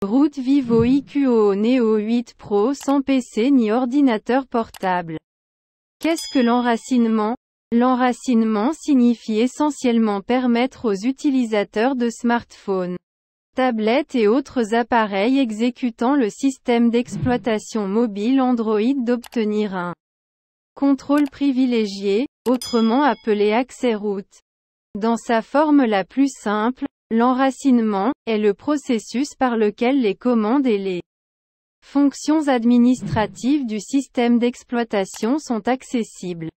Route Vivo IQOO Neo 8 Pro sans PC ni ordinateur portable. Qu'est-ce que l'enracinement? L'enracinement signifie essentiellement permettre aux utilisateurs de smartphones, tablettes et autres appareils exécutant le système d'exploitation mobile Android d'obtenir un contrôle privilégié, autrement appelé accès root. Dans sa forme la plus simple, l'enracinement est le processus par lequel les commandes et les fonctions administratives du système d'exploitation sont accessibles.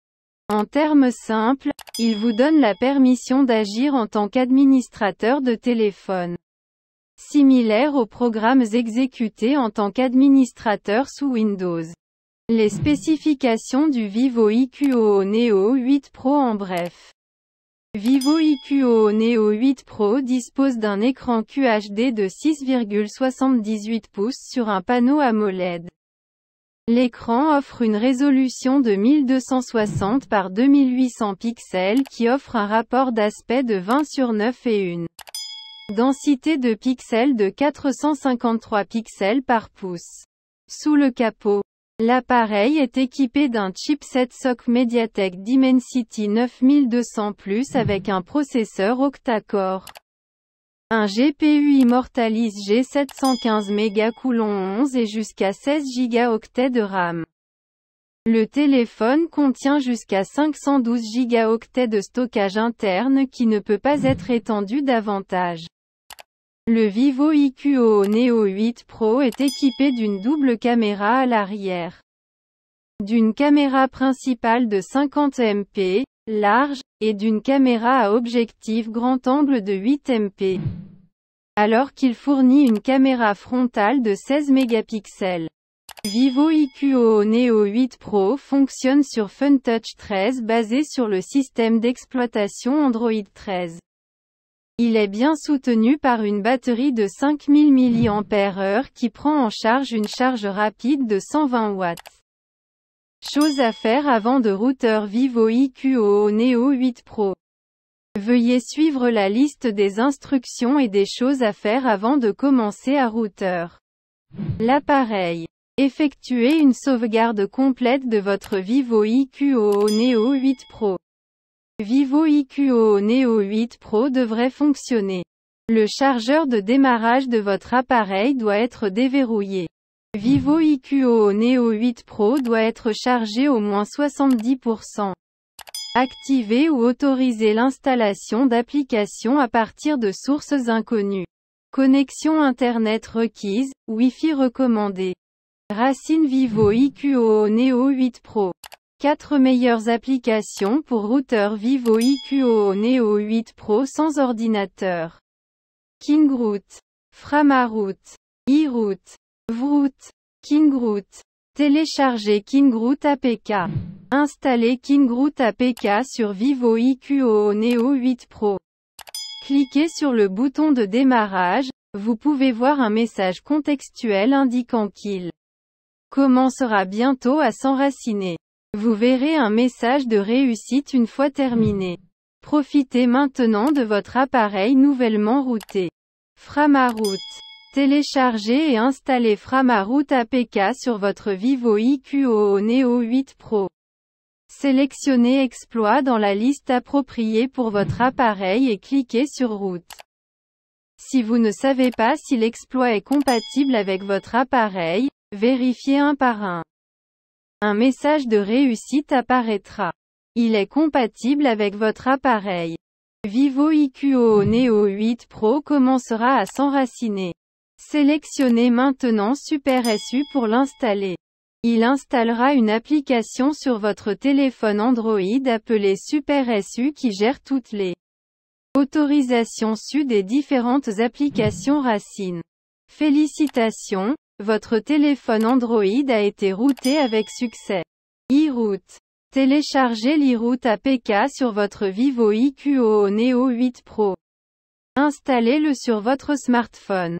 En termes simples, il vous donne la permission d'agir en tant qu'administrateur de téléphone, similaire aux programmes exécutés en tant qu'administrateur sous Windows. Les spécifications du Vivo IQOO Neo 8 Pro en bref. Vivo IQOO Neo 8 Pro dispose d'un écran QHD de 6,78 pouces sur un panneau AMOLED. L'écran offre une résolution de 1260 par 2800 pixels qui offre un rapport d'aspect de 20/9 et une densité de pixels de 453 pixels par pouce. Sous le capot, l'appareil est équipé d'un chipset SoC MediaTek Dimensity 9200+ avec un processeur octa-core, un GPU Immortalis G715 MCOUL et jusqu'à 16 Go de RAM. Le téléphone contient jusqu'à 512 Go de stockage interne qui ne peut pas être étendu davantage. Le Vivo IQOO Neo 8 Pro est équipé d'une double caméra à l'arrière, d'une caméra principale de 50 MP, large, et d'une caméra à objectif grand angle de 8 MP, alors qu'il fournit une caméra frontale de 16 mégapixels. Vivo IQOO Neo 8 Pro fonctionne sur FunTouch 13 basé sur le système d'exploitation Android 13. Il est bien soutenu par une batterie de 5000 mAh qui prend en charge une charge rapide de 120 watts. Chose à faire avant de routeur Vivo IQOO Neo 8 Pro. Veuillez suivre la liste des instructions et des choses à faire avant de commencer à routeur l'appareil. Effectuez une sauvegarde complète de votre Vivo IQOO Neo 8 Pro. Vivo IQOO Neo 8 Pro devrait fonctionner. Le chargeur de démarrage de votre appareil doit être déverrouillé. Vivo IQOO Neo 8 Pro doit être chargé au moins 70%. Activez ou autorisez l'installation d'applications à partir de sources inconnues. Connexion Internet requise, Wi-Fi recommandé. Racine Vivo IQOO Neo 8 Pro. 4 meilleures applications pour routeur Vivo IQOO Neo 8 Pro sans ordinateur. KingRoot, Framaroot, iRoot, Vroot, KingRoot. Téléchargez KingRoot APK. Installez KingRoot APK sur Vivo IQOO Neo 8 Pro. Cliquez sur le bouton de démarrage, vous pouvez voir un message contextuel indiquant qu'il commencera bientôt à s'enraciner. Vous verrez un message de réussite une fois terminé. Profitez maintenant de votre appareil nouvellement routé. Framaroot. Téléchargez et installez Framaroot APK sur votre Vivo IQOO Neo 8 Pro. Sélectionnez Exploit dans la liste appropriée pour votre appareil et cliquez sur Root. Si vous ne savez pas si l'exploit est compatible avec votre appareil, vérifiez un par un. Un message de réussite apparaîtra. Il est compatible avec votre appareil. Vivo IQOO Neo 8 Pro commencera à s'enraciner. Sélectionnez maintenant SuperSU pour l'installer. Il installera une application sur votre téléphone Android appelée SuperSU qui gère toutes les autorisations SU des différentes applications racines. Félicitations, votre téléphone Android a été routé avec succès. iRoot. Téléchargez l'iRoot APK sur votre Vivo IQOO Neo 8 Pro. Installez-le sur votre smartphone.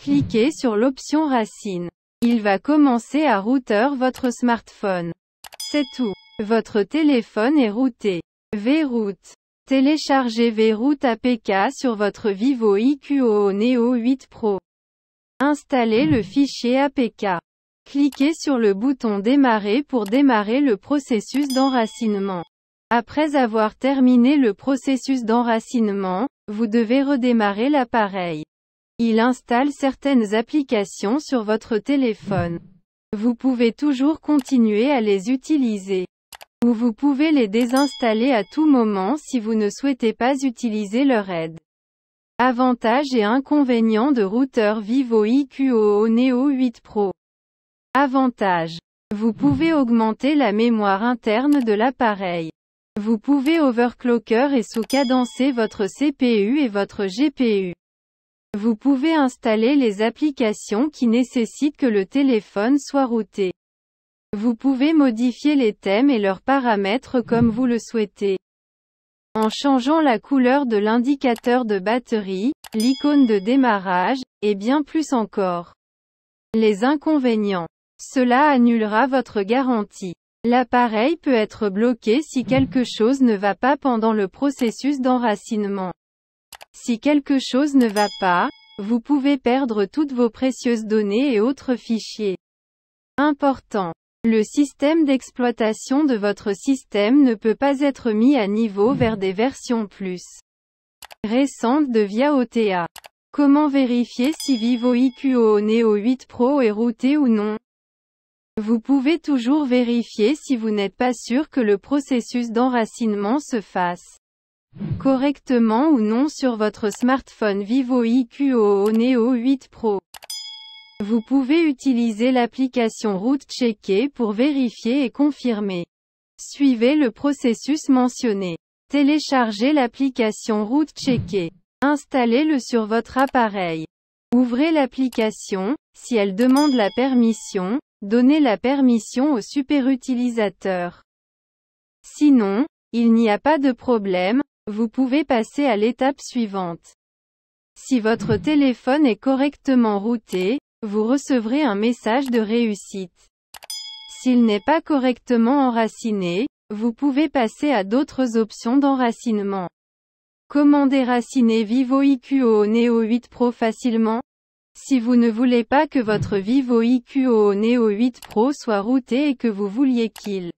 Cliquez sur l'option Racine. Il va commencer à router votre smartphone. C'est tout. Votre téléphone est routé. VRoot. Téléchargez VRoot APK sur votre Vivo IQOO Neo 8 Pro. Installez le fichier APK. Cliquez sur le bouton Démarrer pour démarrer le processus d'enracinement. Après avoir terminé le processus d'enracinement, vous devez redémarrer l'appareil. Il installe certaines applications sur votre téléphone. Vous pouvez toujours continuer à les utiliser. Ou vous pouvez les désinstaller à tout moment si vous ne souhaitez pas utiliser leur aide. Avantages et inconvénients de routeur Vivo IQOO Neo 8 Pro. Avantages. Vous pouvez augmenter la mémoire interne de l'appareil. Vous pouvez overclocker et sous-cadencer votre CPU et votre GPU. Vous pouvez installer les applications qui nécessitent que le téléphone soit routé. Vous pouvez modifier les thèmes et leurs paramètres comme vous le souhaitez. En changeant la couleur de l'indicateur de batterie, l'icône de démarrage, et bien plus encore. Les inconvénients. Cela annulera votre garantie. L'appareil peut être bloqué si quelque chose ne va pas pendant le processus d'enracinement. Si quelque chose ne va pas, vous pouvez perdre toutes vos précieuses données et autres fichiers. Important. Le système d'exploitation de votre système ne peut pas être mis à niveau vers des versions plus récentes de VIA OTA. Comment vérifier si Vivo IQOO Neo 8 Pro est routé ou non? Vous pouvez toujours vérifier si vous n'êtes pas sûr que le processus d'enracinement se fasse correctement ou non sur votre smartphone Vivo IQOO Neo 8 Pro. Vous pouvez utiliser l'application Root Checker pour vérifier et confirmer. Suivez le processus mentionné. Téléchargez l'application Root Checker. Installez-le sur votre appareil. Ouvrez l'application. Si elle demande la permission, donnez la permission au superutilisateur. Sinon, il n'y a pas de problème, vous pouvez passer à l'étape suivante. Si votre téléphone est correctement routé, vous recevrez un message de réussite. S'il n'est pas correctement enraciné, vous pouvez passer à d'autres options d'enracinement. Comment déraciner Vivo IQOO Neo 8 Pro facilement? Si vous ne voulez pas que votre Vivo IQOO Neo 8 Pro soit routé et que vous vouliez qu'il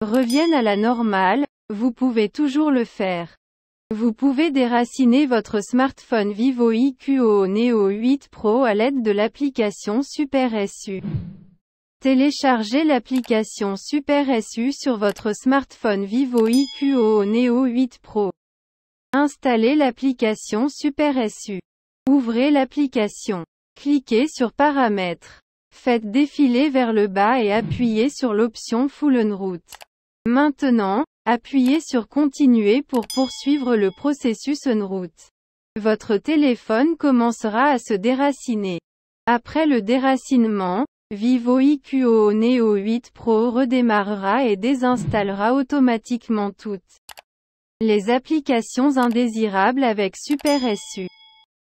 revienne à la normale, vous pouvez toujours le faire. Vous pouvez déraciner votre smartphone Vivo IQOO Neo 8 Pro à l'aide de l'application Super SU. Téléchargez l'application Super SU sur votre smartphone Vivo IQOO Neo 8 Pro. Installez l'application Super SU. Ouvrez l'application. Cliquez sur Paramètres. Faites défiler vers le bas et appuyez sur l'option Full on Route. Maintenant, appuyez sur Continuer pour poursuivre le processus en route. Votre téléphone commencera à se déraciner. Après le déracinement, Vivo IQOO Neo 8 Pro redémarrera et désinstallera automatiquement toutes les applications indésirables avec Super SU.